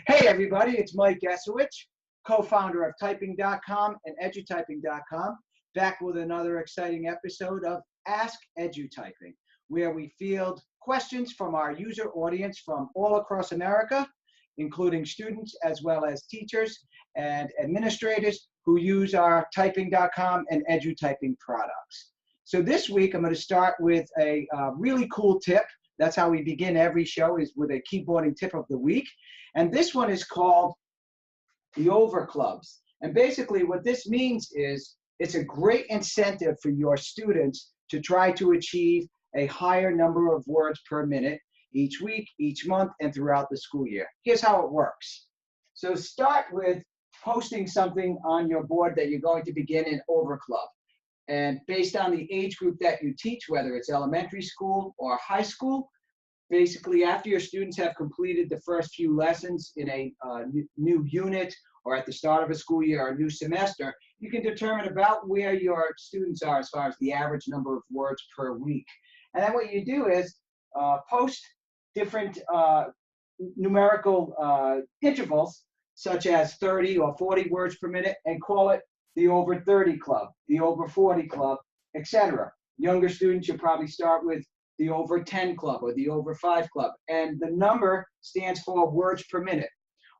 Hey everybody, it's Mike Esowich, co-founder of Teaching.com and Edutyping.com, back with another exciting episode of Ask Edutyping, where we field questions from our user audience from all across America, including students as well as teachers and administrators who use our Teaching.com and Edutyping products. So this week I'm going to start with a really cool tip. That's how we begin every show, is with a keyboarding tip of the week. And this one is called the over clubs. And basically what this means is it's a great incentive for your students to try to achieve a higher number of words per minute each week, each month, and throughout the school year. Here's how it works. So start with posting something on your board that you're going to begin an over club. And based on the age group that you teach, whether it's elementary school or high school, basically after your students have completed the first few lessons in a new unit or at the start of a school year or a new semester, you can determine about where your students are as far as the average number of words per week. And then what you do is post different numerical intervals, such as 30 or 40 words per minute, and call it the over 30 club, the over 40 club, etc. Younger students, you'll probably start with the over 10 club or the over 5 club. And the number stands for words per minute.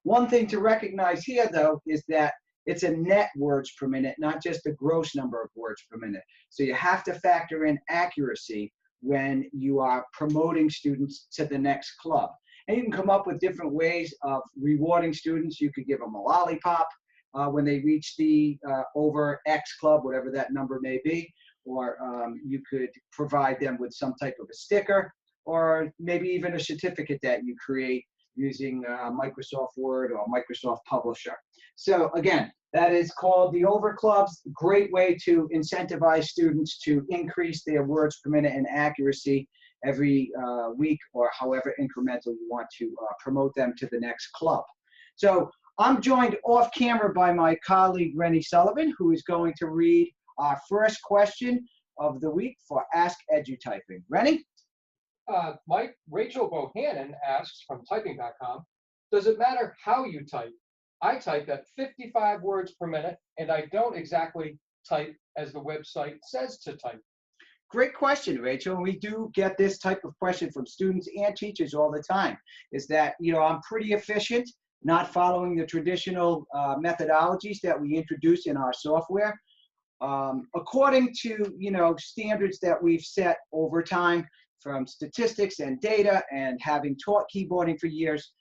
One thing to recognize here, though, is that it's a net words per minute, not just a gross number of words per minute. So you have to factor in accuracy when you are promoting students to the next club. And you can come up with different ways of rewarding students. You could give them a lollipop when they reach the over X club, whatever that number may be, or you could provide them with some type of a sticker, or maybe even a certificate that you create using Microsoft Word or Microsoft Publisher. So again, that is called the over clubs. Great way to incentivize students to increase their words per minute and accuracy every week, or however incremental you want to promote them to the next club. So I'm joined off camera by my colleague, Rennie Sullivan, who is going to read our first question of the week for Ask Edutyping. Rennie? Mike, Rachel Bohanon asks from Teaching.com, does it matter how you type? I type at 55 words per minute, and I don't exactly type as the website says to type. Great question, Rachel. And we do get this type of question from students and teachers all the time, is that, I'm pretty efficient, not following the traditional methodologies that we introduce in our software. According to, standards that we've set over time from statistics and data, and having taught keyboarding for years,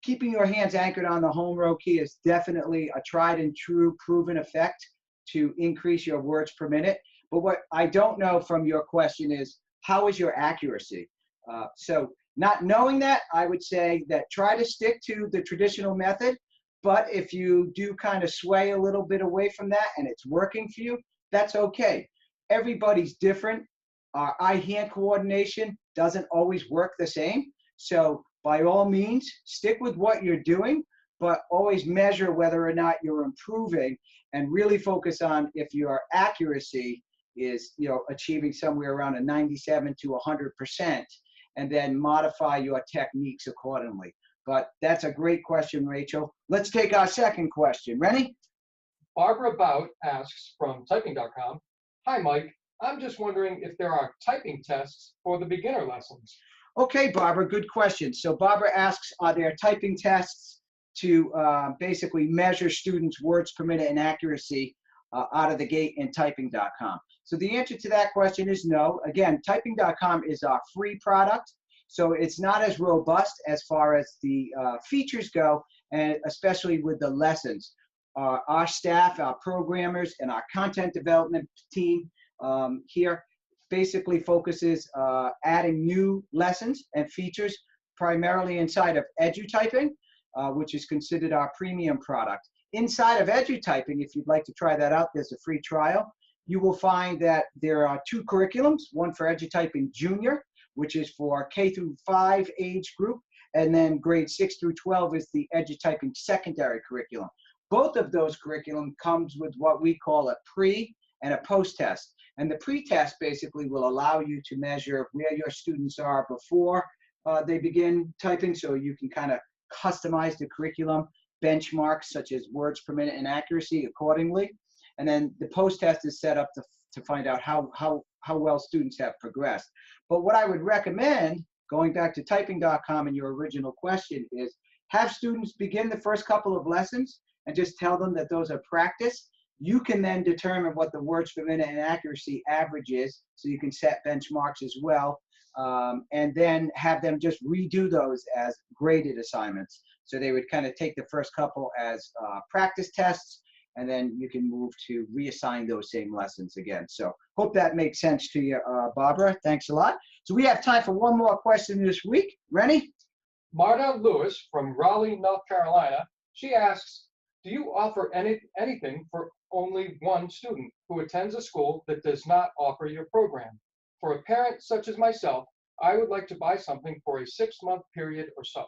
keeping your hands anchored on the home row key is definitely a tried and true proven effect to increase your words per minute. But what I don't know from your question is, how is your accuracy? So not knowing that, I would say that try to stick to the traditional method. But if you do kind of sway a little bit away from that and it's working for you, that's okay. Everybody's different. Our eye-hand coordination doesn't always work the same. So by all means, stick with what you're doing, but always measure whether or not you're improving, and really focus on if your accuracy is, achieving somewhere around a 97 to 100%, and then modify your techniques accordingly. But that's a great question, Rachel. Let's take our second question. Rennie? Barbara Bout asks from Teaching.com, hi, Mike. I'm just wondering if there are typing tests for the beginner lessons. Okay, Barbara, good question. So Barbara asks, are there typing tests to basically measure students' words per minute and accuracy out of the gate in Teaching.com? So the answer to that question is no. Again, Teaching.com is our free product. So it's not as robust as far as the features go, and especially with the lessons. Our staff, our programmers, and our content development team here basically focuses adding new lessons and features primarily inside of Edutyping, which is considered our premium product. Inside of Edutyping, if you'd like to try that out, there's a free trial. You will find that there are two curriculums, one for Edutyping Junior, which is for K through 5 age group, and then grade 6 through 12 is the Edutyping secondary curriculum. Both of those curriculum comes with what we call a pre and a post test. And the pre-test basically will allow you to measure where your students are before they begin typing, so you can kind of customize the curriculum, benchmarks such as words per minute and accuracy accordingly. And then the post-test is set up to find out how well students have progressed. But what I would recommend, going back to Teaching.com and your original question, is have students begin the first couple of lessons and just tell them that those are practice. You can then determine what the words per minute and accuracy average is, so you can set benchmarks as well, and then have them just redo those as graded assignments. So they would kind of take the first couple as practice tests, and then you can move to reassign those same lessons again. So hope that makes sense to you, Barbara. Thanks a lot. So we have time for one more question this week. Rennie? Marta Lewis from Raleigh, North Carolina, she asks, do you offer anything for only one student who attends a school that does not offer your program? For a parent such as myself, I would like to buy something for a 6-month period or so.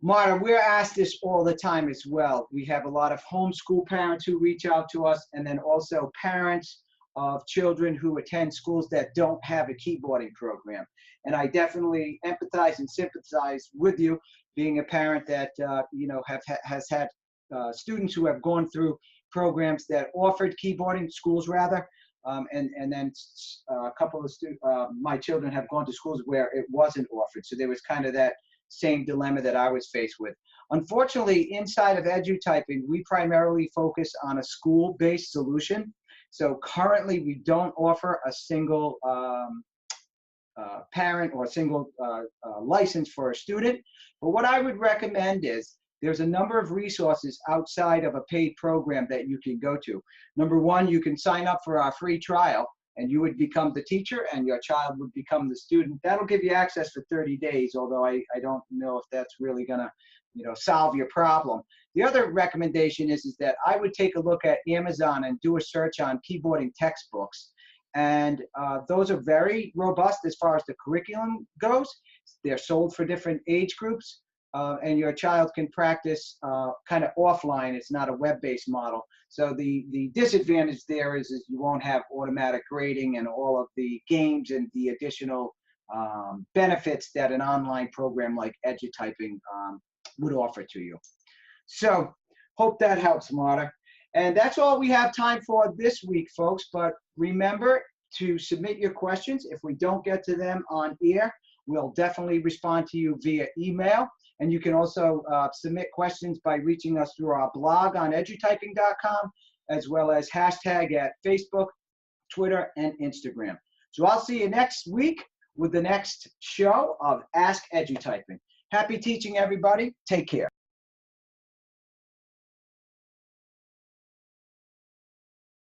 Marta, we're asked this all the time as well. We have a lot of homeschool parents who reach out to us, and then also parents of children who attend schools that don't have a keyboarding program. And I definitely empathize and sympathize with you, being a parent that has had students who have gone through programs that offered keyboarding, schools rather, and then a couple of my children have gone to schools where it wasn't offered. So there was kind of that same dilemma that I was faced with. Unfortunately, inside of EduTyping, we primarily focus on a school-based solution. So currently, we don't offer a single parent or a single license for a student. But what I would recommend is there's a number of resources outside of a paid program that you can go to. Number one, you can sign up for our free trial, and you would become the teacher and your child would become the student. That'll give you access for 30 days, although I don't know if that's really gonna solve your problem. The other recommendation is that I would take a look at Amazon and do a search on keyboarding textbooks. And those are very robust as far as the curriculum goes. They're sold for different age groups, and your child can practice kind of offline. It's not a web-based model. So the disadvantage there is you won't have automatic grading and all of the games and the additional benefits that an online program like EduTyping would offer to you. So hope that helps, Marta. And that's all we have time for this week, folks. But remember to submit your questions. If we don't get to them on air, we'll definitely respond to you via email. And you can also submit questions by reaching us through our blog on edutyping.com, as well as hashtag at Facebook, Twitter, and Instagram. So I'll see you next week with the next show of Ask EduTyping. Happy teaching, everybody. Take care.